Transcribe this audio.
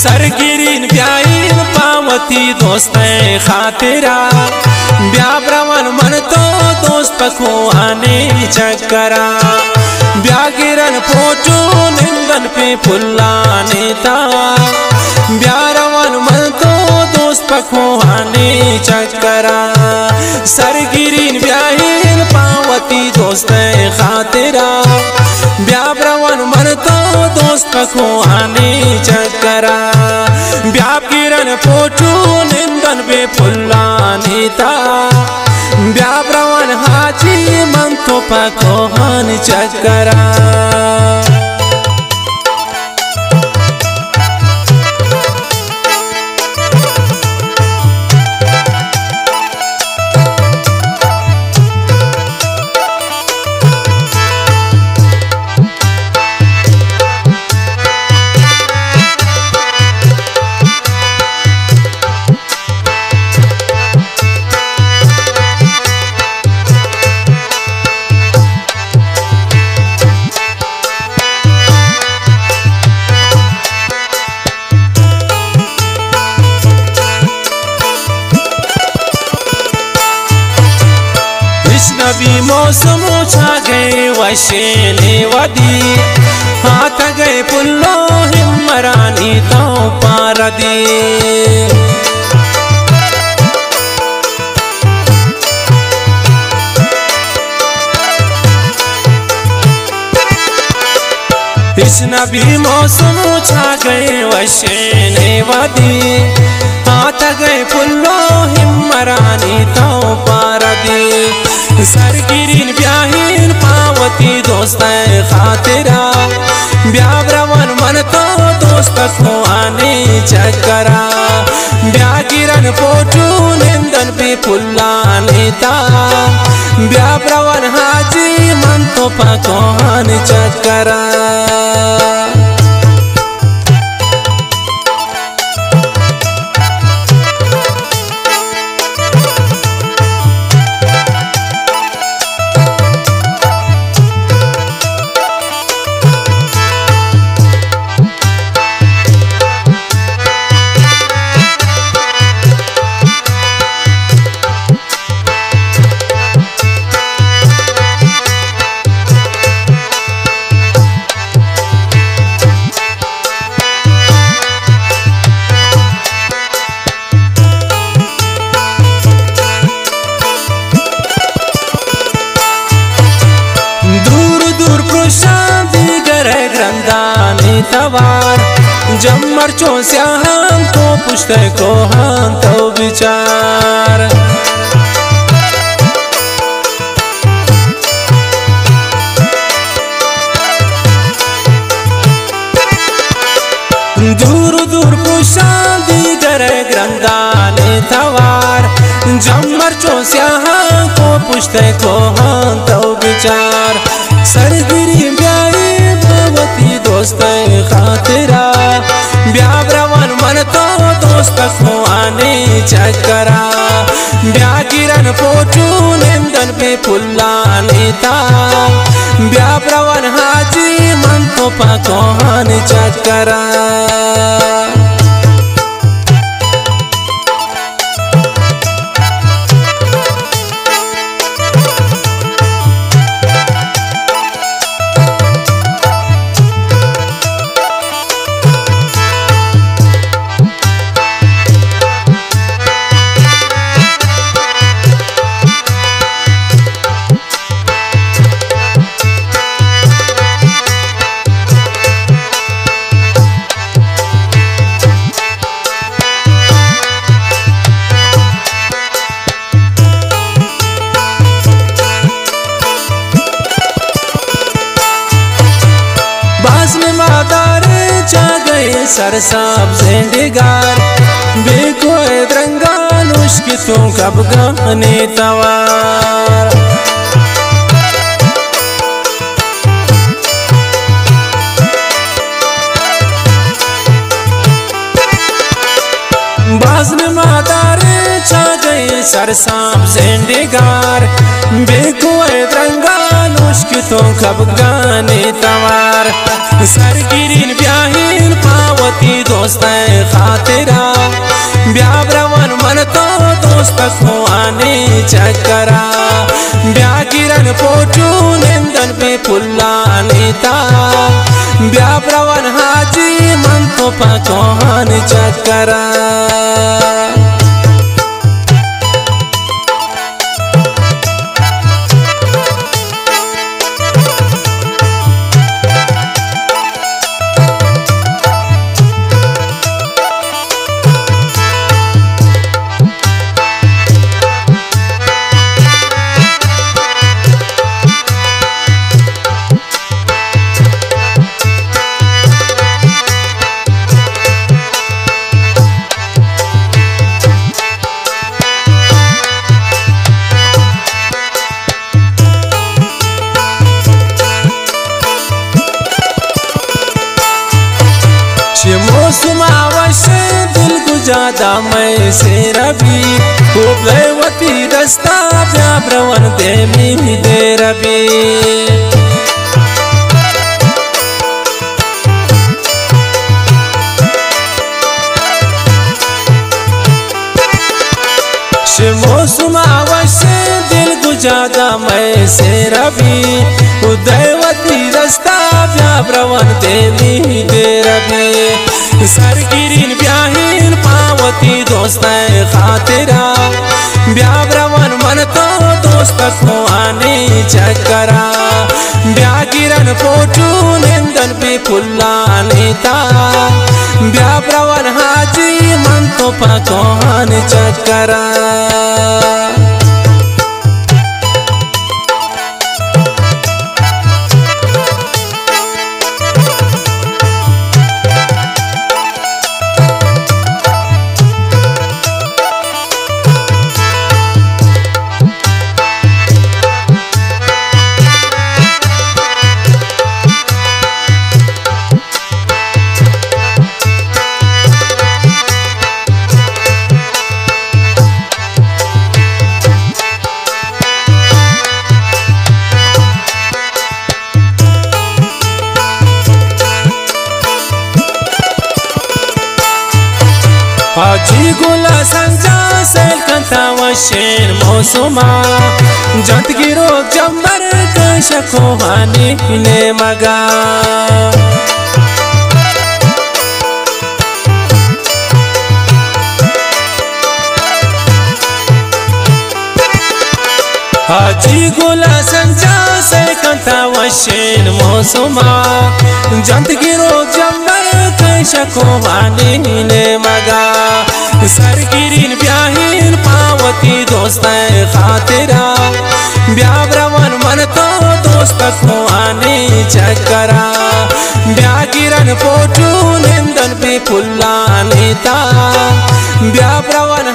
सरगिरीन ब्याइन पावती दोस्त खातिरा ब्याब्रवन मन तो दोस्त पखो आने चक्करा ब्यागिरन फोटो निंदन पे फुल्ला नेता ब्यारवन मन तो दोस्त पखो आने चक्करा सरगिरीन ब्याइन पावती दोस्त खातिरा ब्याब्रवन मन तो दोस्त पखो आने चक्करा ब्यागिरन फोटो निंदन पे फुल्ला नेता ब्याब्रवन हाजी मन तो पखो आने चक्करा नबी मौसम छा गए वशेने वदी हाथ गए पुल्लो हिमरानी तो पार दी इस नबी मौसम छा गए वशेने वदी हाथ गए पुल्लो हिमरानी तो पार दी सरगिरीन ब्याहीन पावती दोस्त खातिरा ब्याब्रवन मन तो दोस्त को आने चक्करा ब्यागिरन फोटो निंदन पे फुल्ला नेता ब्याब्रवन हाजी मन तो पको आने चक्करा तवार जम्मर चो हम तो पुछते को हम तो विचार दूर दूर पुशादी गरे ग्रंदाने तवार जम्मर चो हम तो पुछते को हम तो विचार सरगिरी ब्याई पावती दोस्त खातिरा ब्याब्रवन मन तो दोस्त को आने चक्करा ब्यागिरन फोटो निंदन पे फुल्ला नेता ब्याब्रवन हाजी मन तो पको आने चक्करा सरसाब ज़िंदगार बेकोए द्रंगानुष की तू कब गाने तवार बाज़न मादारे छा गए सरसाब ज़िंदगार बेकोए द्रंगानुष की तू कब गाने तवार सरगिरीन ब्याहीन पावती दोस्त खातिरा ब्याब्रवन मन तो दोस्त को आने चक्करा ब्यागिरन पोचू निंदन पे पुल्ला नेता ब्याब्रवन हाजी मन तो पकोहान चक्करा मौसम आवश दिल गुजादा मैं से रबी खूब लेवती दस्ता ब्याब्रवन देमी दे रबी मौसम आवश दिल गुजादा मैं से रबी उदयवती दस्ता ब्याब्रवन देमी दे रबी सरगिरीन ब्याहीन पावती दोस्त खातिरा ब्याब्रवन मन तो दोस्त को आने चक्करा ब्यागिरन पोचू निंदन पे पुल्ला नेता ब्याब्रवन हाजी मन तो पकोहान चक्करा हाजी गुला संजा सेल कंता वशेन मौसुमा जंत गिरो जम्बर कशको हानी ने मगा हाजी गुला संजा से कंता वशेन मौसुमा जंत गिरो जम्बर कशको हानी ने मगा सरगिरीन ब्याहीन पावती दोस्त खातिरा ब्याब्रवन मन तो दोस्त को आने चक्करा ब्यागिरन पोचू निंदन पे पुल्ला नेता ब्याब्रवन